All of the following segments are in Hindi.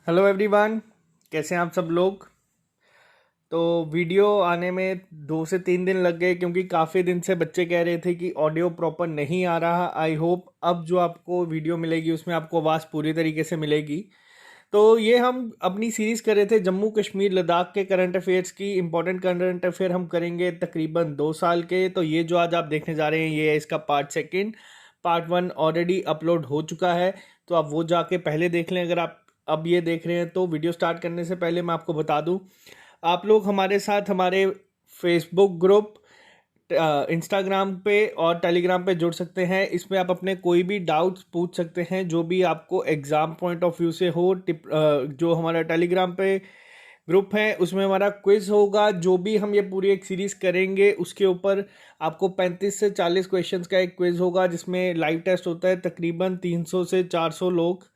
हेलो एवरीवन, कैसे हैं आप सब लोग। तो वीडियो आने में 2 से 3 दिन लग गए क्योंकि काफ़ी दिन से बच्चे कह रहे थे कि ऑडियो प्रॉपर नहीं आ रहा। आई होप अब जो आपको वीडियो मिलेगी उसमें आपको आवाज़ पूरी तरीके से मिलेगी। तो ये हम अपनी सीरीज़ कर रहे थे जम्मू कश्मीर लद्दाख के करंट अफेयर्स की। इंपॉर्टेंट करंट अफेयर हम करेंगे तकरीबन 2 साल के। तो ये जो आज आप देखने जा रहे हैं ये है इसका part second. Part one already upload हो चुका है, तो आप वो जाके पहले देख लें। अगर आप अब ये देख रहे हैं तो वीडियो स्टार्ट करने से पहले मैं आपको बता दूं, आप लोग हमारे साथ हमारे फेसबुक ग्रुप, इंस्टाग्राम पे और टेलीग्राम पे जुड़ सकते हैं। इसमें आप अपने कोई भी डाउट्स पूछ सकते हैं जो भी आपको एग्ज़ाम पॉइंट ऑफ व्यू से हो। जो हमारा टेलीग्राम पे ग्रुप है उसमें हमारा क्विज होगा। जो भी हम ये पूरी एक सीरीज़ करेंगे उसके ऊपर आपको 35 से 40 क्वेश्चंस का एक क्विज होगा जिसमें लाइव टेस्ट होता है। तकरीबन 300 से 400 लोग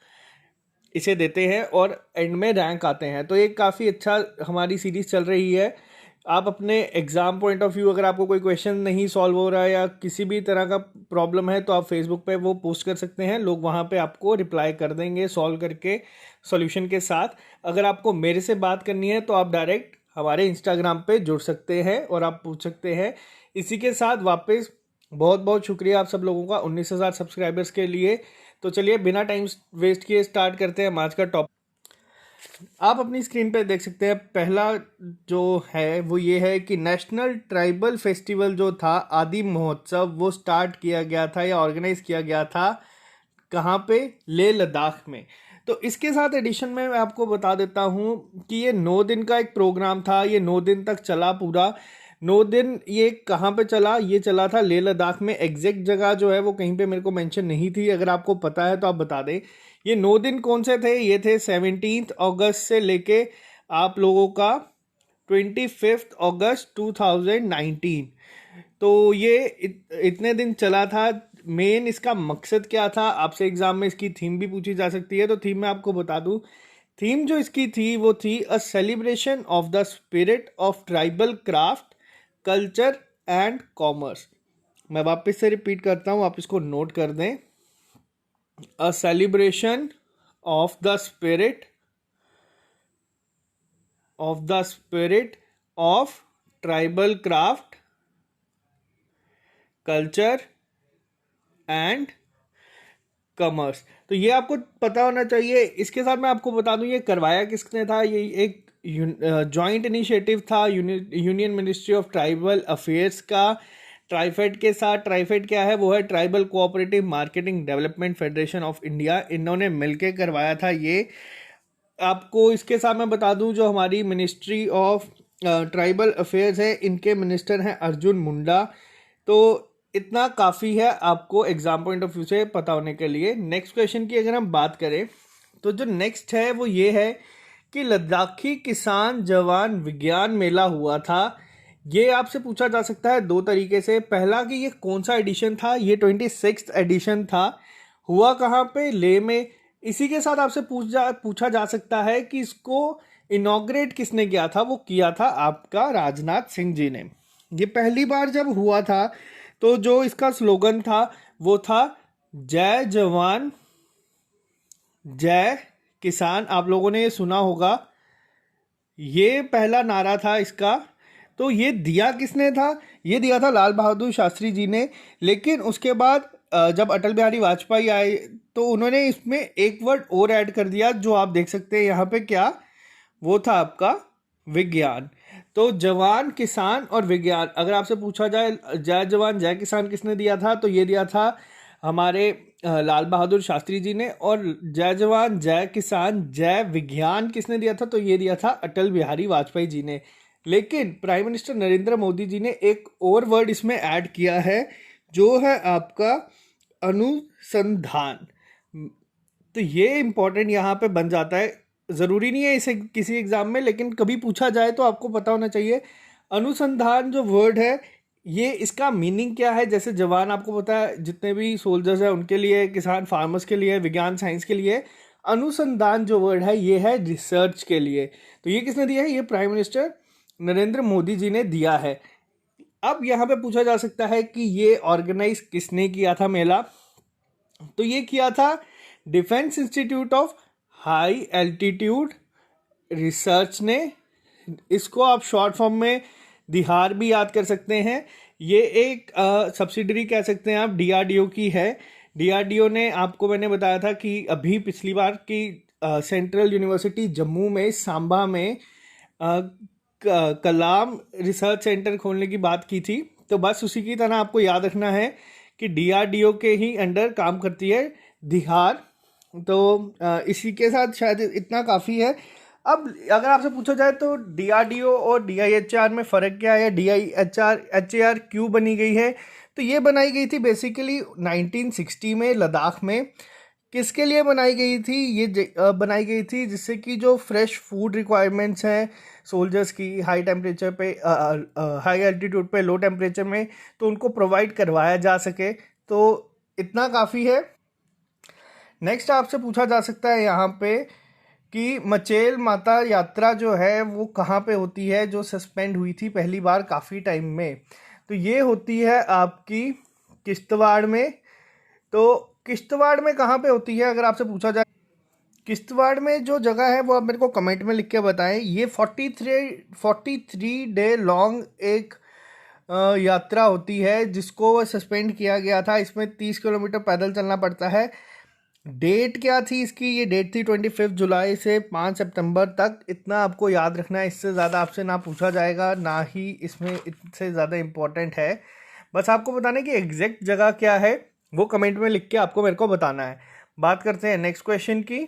इसे देते हैं और एंड में रैंक आते हैं। तो ये काफ़ी अच्छा हमारी सीरीज़ चल रही है। आप अपने एग्ज़ाम पॉइंट ऑफ व्यू, अगर आपको कोई क्वेश्चन नहीं सॉल्व हो रहा है या किसी भी तरह का प्रॉब्लम है तो आप फेसबुक पे वो पोस्ट कर सकते हैं। लोग वहाँ पे आपको रिप्लाई कर देंगे सॉल्व करके सॉल्यूशन के साथ। अगर आपको मेरे से बात करनी है तो आप डायरेक्ट हमारे इंस्टाग्राम पे जुड़ सकते हैं और आप पूछ सकते हैं। इसी के साथ वापस बहुत बहुत शुक्रिया आप सब लोगों का 19,000 सब्सक्राइबर्स के लिए। तो चलिए बिना टाइम वेस्ट किए स्टार्ट करते हैं आज का टॉपिक। आप अपनी स्क्रीन पे देख सकते हैं, पहला जो है वो ये है कि नेशनल ट्राइबल फेस्टिवल जो था आदि महोत्सव, वो स्टार्ट किया गया था या ऑर्गेनाइज किया गया था कहाँ पे? लेह लद्दाख में। तो इसके साथ एडिशन में मैं आपको बता देता हूँ कि ये 9 दिन का एक प्रोग्राम था। ये 9 दिन तक चला पूरा। 9 दिन ये कहाँ पे चला? ये चला था लेह लद्दाख में। एग्जैक्ट जगह जो है वो कहीं पे मेरे को मेंशन नहीं थी, अगर आपको पता है तो आप बता दें। ये 9 दिन कौन से थे? ये थे 17 अगस्त से लेके आप लोगों का 25 अगस्त 2019। तो ये इतने दिन चला था। मेन इसका मकसद क्या था? आपसे एग्जाम में इसकी थीम भी पूछी जा सकती है, तो थीम मैं आपको बता दूं। थीम जो इसकी थी वो थी a celebration of the spirit of tribal craft, culture and commerce. मैं वापस से रिपीट करता हूं, आप इसको नोट कर दें। A celebration of the spirit of tribal craft, culture and commerce. तो ये आपको पता होना चाहिए। इसके साथ मैं आपको बता दूं ये करवाया किसने था। ये एक जॉइंट इनिशिएटिव था union ministry of tribal affairs का, ट्राइफेड के साथ। ट्राइफेड क्या है? वो है tribal cooperative marketing development federation of India. इन्होंने मिलके करवाया था ये। आपको इसके साथ मैं बता दूं जो हमारी मिनिस्ट्री ऑफ ट्राइबल अफेयर्स है, इनके मिनिस्टर हैं अर्जुन मुंडा। तो इतना काफ़ी है आपको एग्जाम पॉइंट ऑफ व्यू से पता होने के लिए। नेक्स्ट क्वेश्चन की अगर हम बात करें तो जो नेक्स्ट है वो ये है कि लद्दाखी किसान जवान विज्ञान मेला हुआ था। ये आपसे पूछा जा सकता है 2 तरीके से। पहला कि ये कौन सा एडिशन था? ये 26th एडिशन था। हुआ कहाँ पे? लेह में। इसी के साथ आपसे पूछा जा सकता है कि इसको इनॉग्रेट किसने किया था? वो किया था आपका राजनाथ सिंह जी ने। ये पहली बार जब हुआ था तो जो इसका स्लोगन था वो था जय जवान जय किसान। आप लोगों ने ये सुना होगा, ये पहला नारा था इसका। तो ये दिया किसने था? ये दिया था लाल बहादुर शास्त्री जी ने। लेकिन उसके बाद जब अटल बिहारी वाजपेयी आए तो उन्होंने इसमें एक वर्ड और ऐड कर दिया जो आप देख सकते हैं यहाँ पे। क्या वो था? आपका विज्ञान। तो जवान, किसान और विज्ञान। अगर आपसे पूछा जाए जय जवान जय किसान किसने दिया था, तो ये दिया था हमारे लाल बहादुर शास्त्री जी ने। और जय जवान जय किसान जय विज्ञान किसने दिया था? तो ये दिया था अटल बिहारी वाजपेयी जी ने। लेकिन प्राइम मिनिस्टर नरेंद्र मोदी जी ने एक और वर्ड इसमें ऐड किया है जो है आपका अनुसंधान। तो ये इंपॉर्टेंट यहाँ पे बन जाता है। ज़रूरी नहीं है इसे किसी एग्ज़ाम में, लेकिन कभी पूछा जाए तो आपको पता होना चाहिए। अनुसंधान जो वर्ड है ये इसका मीनिंग क्या है? जैसे जवान आपको पता है जितने भी सोल्जर्स हैं उनके लिए, किसान फार्मर्स के लिए, विज्ञान साइंस के लिए। अनुसंधान जो वर्ड है ये है रिसर्च के लिए। तो ये किसने दिया है? ये प्राइम मिनिस्टर नरेंद्र मोदी जी ने दिया है। अब यहाँ पे पूछा जा सकता है कि ये ऑर्गेनाइज किसने किया था मेला? तो ये किया था defence institute of high altitude research ने, इसको आप शॉर्ट फॉर्म में दिहार भी याद कर सकते हैं। ये एक सब्सिडरी कह सकते हैं आप, डीआरडीओ की है। डीआरडीओ ने, आपको मैंने बताया था कि अभी पिछली बार की सेंट्रल यूनिवर्सिटी जम्मू में सांबा में कलाम रिसर्च सेंटर खोलने की बात की थी। तो बस उसी की तरह आपको याद रखना है कि डीआरडीओ के ही अंडर काम करती है दिहार। तो इसी के साथ शायद इतना काफ़ी है। अब अगर आपसे पूछा जाए तो डीआरडीओ और डीआईएचआर में फ़र्क क्या है, एचएआर क्यों बनी गई है, तो ये बनाई गई थी बेसिकली 1960 में लद्दाख में। किसके लिए बनाई गई थी, ये बनाई गई थी जिससे कि जो फ्रेश फूड रिक्वायरमेंट्स हैं सोल्जर्स की हाई टेम्परेचर पे, हाई एल्टीट्यूड पे, लो टेम्परेचर में, तो उनको प्रोवाइड करवाया जा सके। तो इतना काफ़ी है। नेक्स्ट आपसे पूछा जा सकता है यहाँ पे कि मचेल माता यात्रा जो है वो कहाँ पे होती है, जो सस्पेंड हुई थी पहली बार काफ़ी टाइम में। तो ये होती है आपकी किश्तवाड़ में। तो किश्तवाड़ में कहाँ पे होती है अगर आपसे पूछा जाए, किश्तवाड़ में जो जगह है वो आप मेरे को कमेंट में लिख के बताएं। ये 43 डे लॉन्ग एक यात्रा होती है जिसको सस्पेंड किया गया था। इसमें 30 किलोमीटर पैदल चलना पड़ता है। डेट क्या थी इसकी, ये डेट थी 25 जुलाई से 5 सितंबर तक। इतना आपको याद रखना है, इससे ज़्यादा आपसे ना पूछा जाएगा, ना ही इसमें इससे ज़्यादा इम्पोर्टेंट है। बस आपको बताना है कि एग्जैक्ट जगह क्या है, वो कमेंट में लिख के आपको मेरे को बताना है। बात करते हैं नेक्स्ट क्वेश्चन की।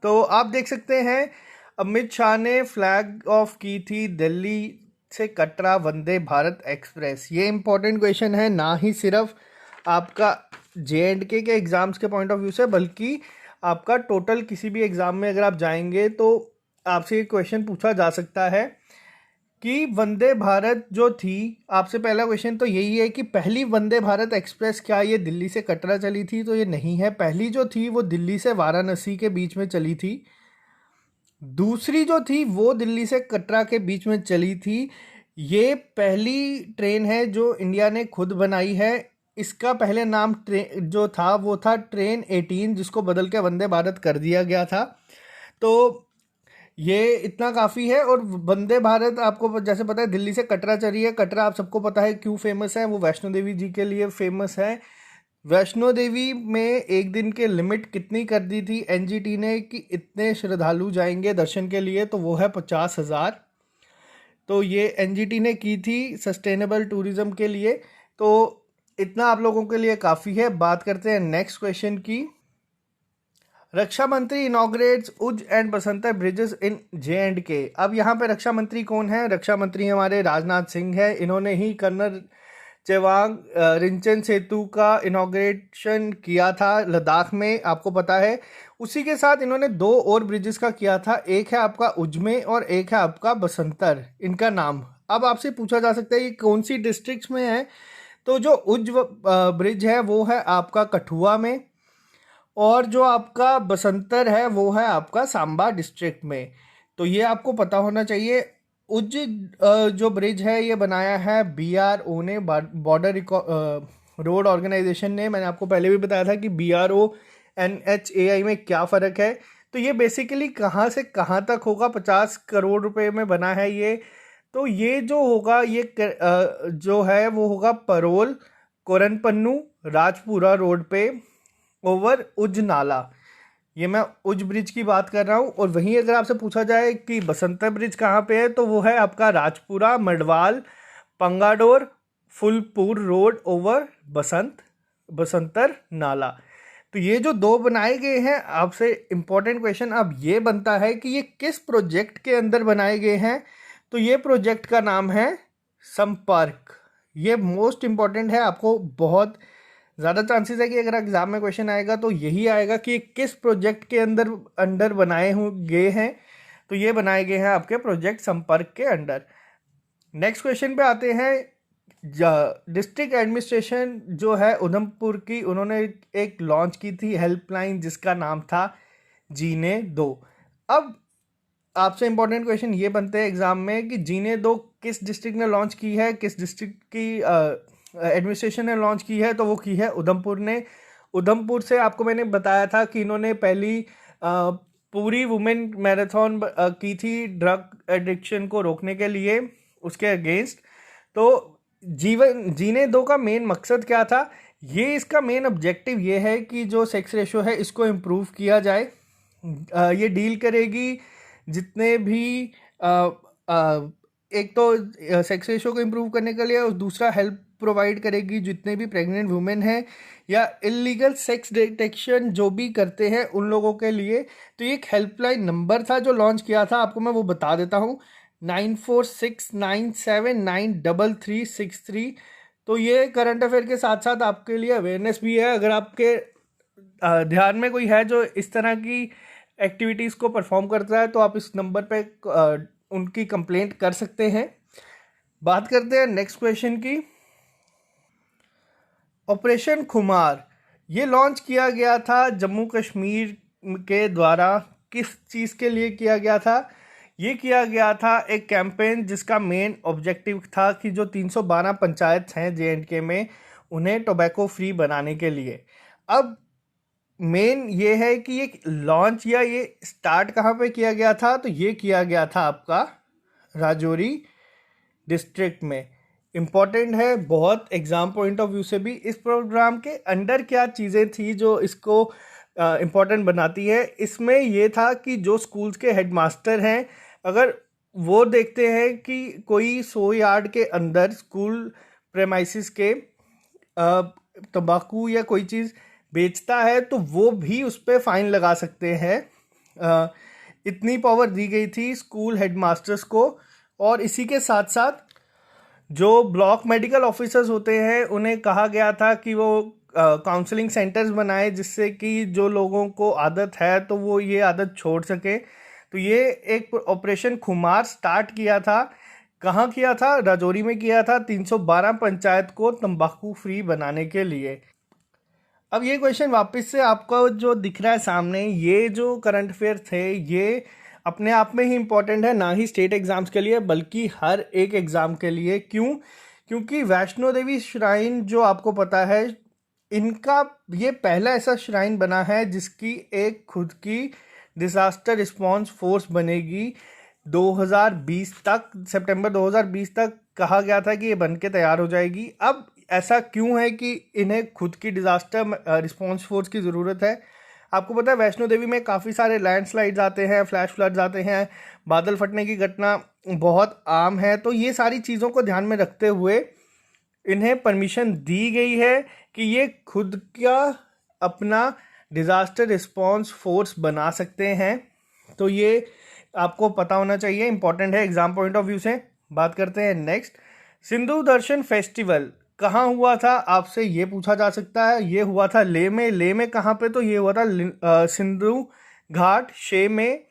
तो आप देख सकते हैं अमित शाह ने फ्लैग ऑफ की थी दिल्ली से कटरा वंदे भारत एक्सप्रेस। ये इंपॉर्टेंट क्वेश्चन है, ना ही सिर्फ आपका JNK के एग्ज़ाम्स के पॉइंट ऑफ व्यू से, बल्कि आपका टोटल किसी भी एग्ज़ाम में अगर आप जाएंगे तो आपसे ये क्वेश्चन पूछा जा सकता है कि वंदे भारत जो थी, आपसे पहला क्वेश्चन तो यही है कि पहली वंदे भारत एक्सप्रेस क्या ये दिल्ली से कटरा चली थी, तो ये नहीं है। पहली जो थी वो दिल्ली से वाराणसी के बीच में चली थी। दूसरी जो थी वो दिल्ली से कटरा के बीच में चली थी। ये पहली ट्रेन है जो इंडिया ने खुद बनाई है। इसका पहले नाम ट्रेन जो था वो था ट्रेन 18, जिसको बदल के वंदे भारत कर दिया गया था। तो ये इतना काफ़ी है। और वंदे भारत आपको जैसे पता है दिल्ली से कटरा चली है। कटरा आप सबको पता है क्यों फेमस है, वो वैष्णो देवी जी के लिए फेमस है। वैष्णो देवी में एक दिन के लिमिट कितनी कर दी थी एनजीटी ने कि इतने श्रद्धालु जाएंगे दर्शन के लिए, तो वो है 50,000। तो ये एनजीटी ने की थी सस्टेनेबल टूरिज्म के लिए। तो इतना आप लोगों के लिए काफ़ी है। बात करते हैं नेक्स्ट क्वेश्चन की। रक्षा मंत्री इनॉग्रेट्स उज and Basantar bridges in JNK। अब यहाँ पे रक्षा मंत्री कौन है, रक्षा मंत्री हमारे राजनाथ सिंह है। इन्होंने ही कर्नल चेवांग रिंचन सेतु का इनॉग्रेशन किया था लद्दाख में, आपको पता है। उसी के साथ इन्होंने 2 और ब्रिजेस का किया था, एक है आपका उज में और एक है आपका बसंतर। इनका नाम अब आपसे पूछा जा सकता है ये कौन सी डिस्ट्रिक्ट्स में है। तो जो उज ब्रिज है वो है आपका कठुआ में, और जो आपका बसंतर है वो है आपका सांबा डिस्ट्रिक्ट में। तो ये आपको पता होना चाहिए। उज जो ब्रिज है ये बनाया है BRO ने, बॉर्डर रोड ऑर्गेनाइजेशन ने। मैंने आपको पहले भी बताया था कि BRO NHAI में क्या फ़र्क है। तो ये बेसिकली कहाँ से कहाँ तक होगा, 50 करोड़ रुपए में बना है ये। तो ये जो होगा ये जो है वो होगा परोल कोरनपन्नू राजपुरा रोड पे ओवर उज नाला। ये मैं उज ब्रिज की बात कर रहा हूँ। और वहीं अगर आपसे पूछा जाए कि बसंतर ब्रिज कहाँ पे है, तो वो है आपका राजपुरा मडवाल पंगाडोर फुलपुर रोड ओवर बसंतर नाला। तो ये जो 2 बनाए गए हैं, आपसे इम्पोर्टेंट क्वेश्चन अब ये बनता है कि ये किस प्रोजेक्ट के अंदर बनाए गए हैं। तो ये प्रोजेक्ट का नाम है संपर्क। ये मोस्ट इम्पॉर्टेंट है, आपको बहुत ज़्यादा चांसेस है कि अगर एग्जाम में क्वेश्चन आएगा तो यही आएगा कि किस प्रोजेक्ट के अंडर बनाए गए हैं। तो ये बनाए गए हैं आपके प्रोजेक्ट संपर्क के अंडर। नेक्स्ट क्वेश्चन पे आते हैं। डिस्ट्रिक्ट एडमिनिस्ट्रेशन जो है उधमपुर की, उन्होंने एक लॉन्च की थी हेल्पलाइन जिसका नाम था जीने दो। अब आपसे इंपॉर्टेंट क्वेश्चन ये बनते हैं एग्जाम में कि जीने दो किस डिस्ट्रिक्ट ने लॉन्च की है, किस डिस्ट्रिक्ट की एडमिनिस्ट्रेशन ने लॉन्च की है, तो वो की है उधमपुर ने। उधमपुर से आपको मैंने बताया था कि इन्होंने पहली पूरी वुमेन मैराथन की थी ड्रग एडिक्शन को रोकने के लिए, उसके अगेंस्ट। तो जीवन जीने दो का मेन मकसद क्या था, ये इसका मेन ऑब्जेक्टिव ये है कि जो सेक्स रेशो है इसको इम्प्रूव किया जाए। ये डील करेगी जितने भी एक तो सेक्स रेशो को इम्प्रूव करने के लिए, और दूसरा हेल्प प्रोवाइड करेगी जितने भी प्रेग्नेंट वुमेन हैं या इलीगल सेक्स डिटेक्शन जो भी करते हैं उन लोगों के लिए। तो ये एक हेल्पलाइन नंबर था जो लॉन्च किया था, आपको मैं वो बता देता हूँ, 9469793363। तो ये करंट अफेयर के साथ साथ आपके लिए अवेयरनेस भी है। अगर आपके ध्यान में कोई है जो इस तरह की एक्टिविटीज़ को परफॉर्म करता है तो आप इस नंबर पे उनकी कंप्लेंट कर सकते हैं। बात करते हैं नेक्स्ट क्वेश्चन की। ऑपरेशन खुमार ये लॉन्च किया गया था जम्मू कश्मीर के द्वारा। किस चीज़ के लिए किया गया था? ये किया गया था एक कैंपेन जिसका मेन ऑब्जेक्टिव था कि जो 312 पंचायत हैं JNK में, उन्हें टोबैको फ्री बनाने के लिए। अब मेन ये है कि ये लॉन्च या ये स्टार्ट कहाँ पे किया गया था, तो ये किया गया था आपका राजौरी डिस्ट्रिक्ट में। इम्पॉर्टेंट है बहुत एग्ज़ाम पॉइंट ऑफ व्यू से भी। इस प्रोग्राम के अंडर क्या चीज़ें थी जो इसको इम्पॉर्टेंट बनाती है, इसमें ये था कि जो स्कूल्स के हेडमास्टर हैं, अगर वो देखते हैं कि कोई 100 यार्ड के अंदर स्कूल प्रेमाइसिस के तंबाकू या कोई चीज़ बेचता है तो वो भी उस पर फ़ाइन लगा सकते हैं। इतनी पावर दी गई थी स्कूल हेडमास्टर्स को। और इसी के साथ साथ जो ब्लॉक मेडिकल ऑफिसर्स होते हैं उन्हें कहा गया था कि वो काउंसलिंग सेंटर्स बनाए, जिससे कि जो लोगों को आदत है तो वो ये आदत छोड़ सके। तो ये एक ऑपरेशन खुमार स्टार्ट किया था। कहाँ किया था? राजौरी में किया था, 312 पंचायत को तंबाकू फ्री बनाने के लिए। अब ये क्वेश्चन वापस से आपको जो दिख रहा है सामने, ये जो करंट अफेयर थे ये अपने आप में ही इम्पोर्टेंट है, ना ही स्टेट एग्ज़ाम्स के लिए बल्कि हर एक एग्ज़ाम के लिए। क्यों? क्योंकि वैष्णो देवी श्राइन जो आपको पता है, इनका ये पहला ऐसा श्राइन बना है जिसकी एक खुद की डिज़ास्टर रिस्पॉन्स फोर्स बनेगी 2020 तक। सितंबर 2020 तक कहा गया था कि ये बन के तैयार हो जाएगी। अब ऐसा क्यों है कि इन्हें खुद की डिज़ास्टर रिस्पॉन्स फोर्स की ज़रूरत है? आपको पता है वैष्णो देवी में काफ़ी सारे लैंडस्लाइड्स आते हैं, फ्लैश फ्लड्स आते हैं, बादल फटने की घटना बहुत आम है। तो ये सारी चीज़ों को ध्यान में रखते हुए इन्हें परमिशन दी गई है कि ये खुद का अपना डिज़ास्टर रिस्पॉन्स फोर्स बना सकते हैं। तो ये आपको पता होना चाहिए, इंपॉर्टेंट है एग्जाम पॉइंट ऑफ व्यू से। बात करते हैं नेक्स्ट। सिंधु दर्शन फेस्टिवल कहाँ हुआ था, आपसे ये पूछा जा सकता है। ये हुआ था लेह में। लेह में कहाँ पे? तो ये हुआ था सिंधु घाट शे में,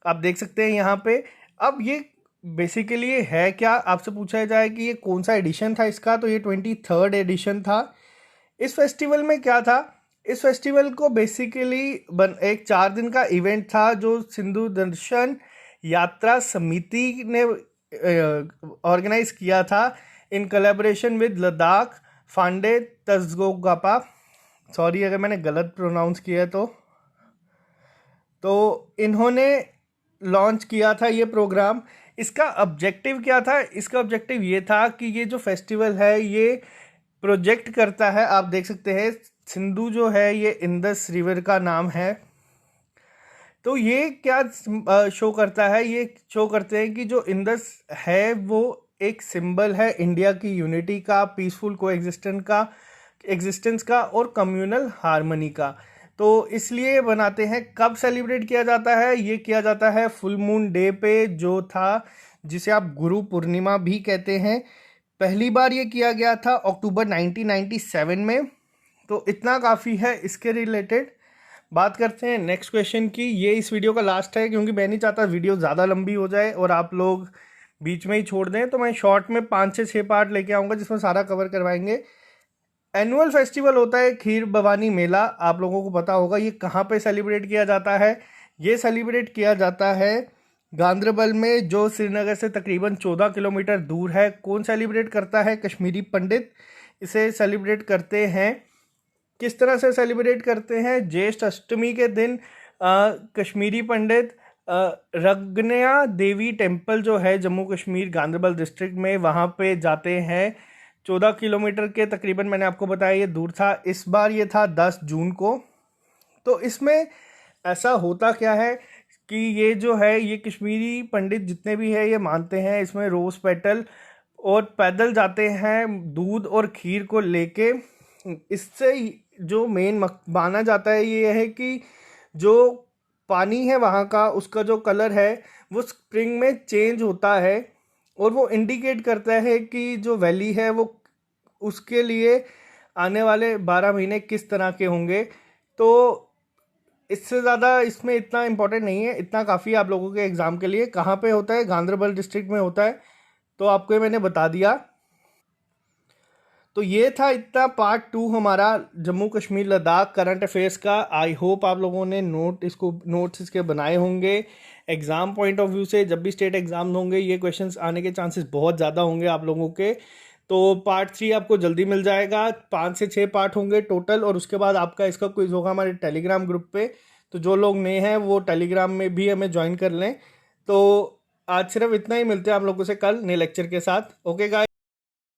आप देख सकते हैं यहाँ पे। अब ये बेसिकली है क्या, आपसे पूछा जाए कि ये कौन सा एडिशन था इसका, तो ये 23rd एडिशन था। इस फेस्टिवल में क्या था? इस फेस्टिवल को बेसिकली एक 4 दिन का इवेंट था जो सिंधु दर्शन यात्रा समिति ने ऑर्गेनाइज किया था इन कोलैबोरेशन विद लद्दाख फांडे तजगोगापा। सॉरी अगर मैंने गलत प्रोनाउंस किया तो इन्होंने लॉन्च किया था ये प्रोग्राम। इसका ऑब्जेक्टिव क्या था? इसका ऑब्जेक्टिव ये था कि ये जो फेस्टिवल है ये प्रोजेक्ट करता है, आप देख सकते हैं सिंधु जो है ये इंडस रिवर का नाम है। तो ये क्या शो करता है? ये शो करते हैं कि जो इंडस है वो एक सिंबल है इंडिया की यूनिटी का, पीसफुल एग्जिस्टेंस का और कम्युनल हार्मनी का। तो इसलिए बनाते हैं। कब सेलिब्रेट किया जाता है? ये किया जाता है फुल मून डे पे, जो था जिसे आप गुरु पूर्णिमा भी कहते हैं। पहली बार ये किया गया था अक्टूबर 1997 में। तो इतना काफ़ी है इसके रिलेटेड। बात करते हैं नेक्स्ट क्वेश्चन की। ये इस वीडियो का लास्ट है क्योंकि मैं नहीं चाहता वीडियो ज़्यादा लंबी हो जाए और आप लोग बीच में ही छोड़ दें। तो मैं शॉर्ट में 5 से 6 पार्ट लेके आऊँगा जिसमें सारा कवर करवाएंगे। एनुअल फेस्टिवल होता है खीर भवानी मेला, आप लोगों को पता होगा। ये कहाँ पे सेलिब्रेट किया जाता है? ये सेलिब्रेट किया जाता है गांदरबल में, जो श्रीनगर से तकरीबन 14 किलोमीटर दूर है। कौन सेलिब्रेट करता है? कश्मीरी पंडित इसे सेलिब्रेट करते हैं। किस तरह से सेलिब्रेट करते हैं? ज्येष्ठ अष्टमी के दिन कश्मीरी पंडित रगनिया देवी टेम्पल जो है जम्मू कश्मीर गांधरबल डिस्ट्रिक्ट में, वहाँ पे जाते हैं। 14 किलोमीटर के तकरीबन, मैंने आपको बताया ये दूर था। इस बार ये था 10 जून को। तो इसमें ऐसा होता क्या है कि ये जो है, ये कश्मीरी पंडित जितने भी है ये मानते हैं इसमें रोज़ पेटल, और पैदल जाते हैं दूध और खीर को लेके। इससे जो मेन माना जाता है ये है कि जो पानी है वहाँ का, उसका जो कलर है वो स्प्रिंग में चेंज होता है, और वो इंडिकेट करता है कि जो वैली है वो उसके लिए आने वाले 12 महीने किस तरह के होंगे। तो इससे ज़्यादा इसमें इतना इम्पोर्टेंट नहीं है, इतना काफ़ी आप लोगों के एग्ज़ाम के लिए। कहाँ पे होता है? गांधरबल डिस्ट्रिक्ट में होता है। तो आपको ये मैंने बता दिया। तो ये था इतना पार्ट 2 हमारा जम्मू कश्मीर लद्दाख करंट अफेयर्स का। आई होप आप लोगों ने नोट्स इसके बनाए होंगे। एग्ज़ाम पॉइंट ऑफ व्यू से जब भी स्टेट एग्ज़ाम होंगे ये क्वेश्चंस आने के चांसेस बहुत ज़्यादा होंगे आप लोगों के। तो पार्ट 3 आपको जल्दी मिल जाएगा। 5 से 6 पार्ट होंगे टोटल, और उसके बाद आपका इसका क्विज होगा हमारे टेलीग्राम ग्रुप पे। तो जो लोग नए हैं वो टेलीग्राम में भी हमें ज्वाइन कर लें। तो आज सिर्फ इतना ही, मिलते हैं आप लोगों से कल नए लेक्चर के साथ। Okay guys.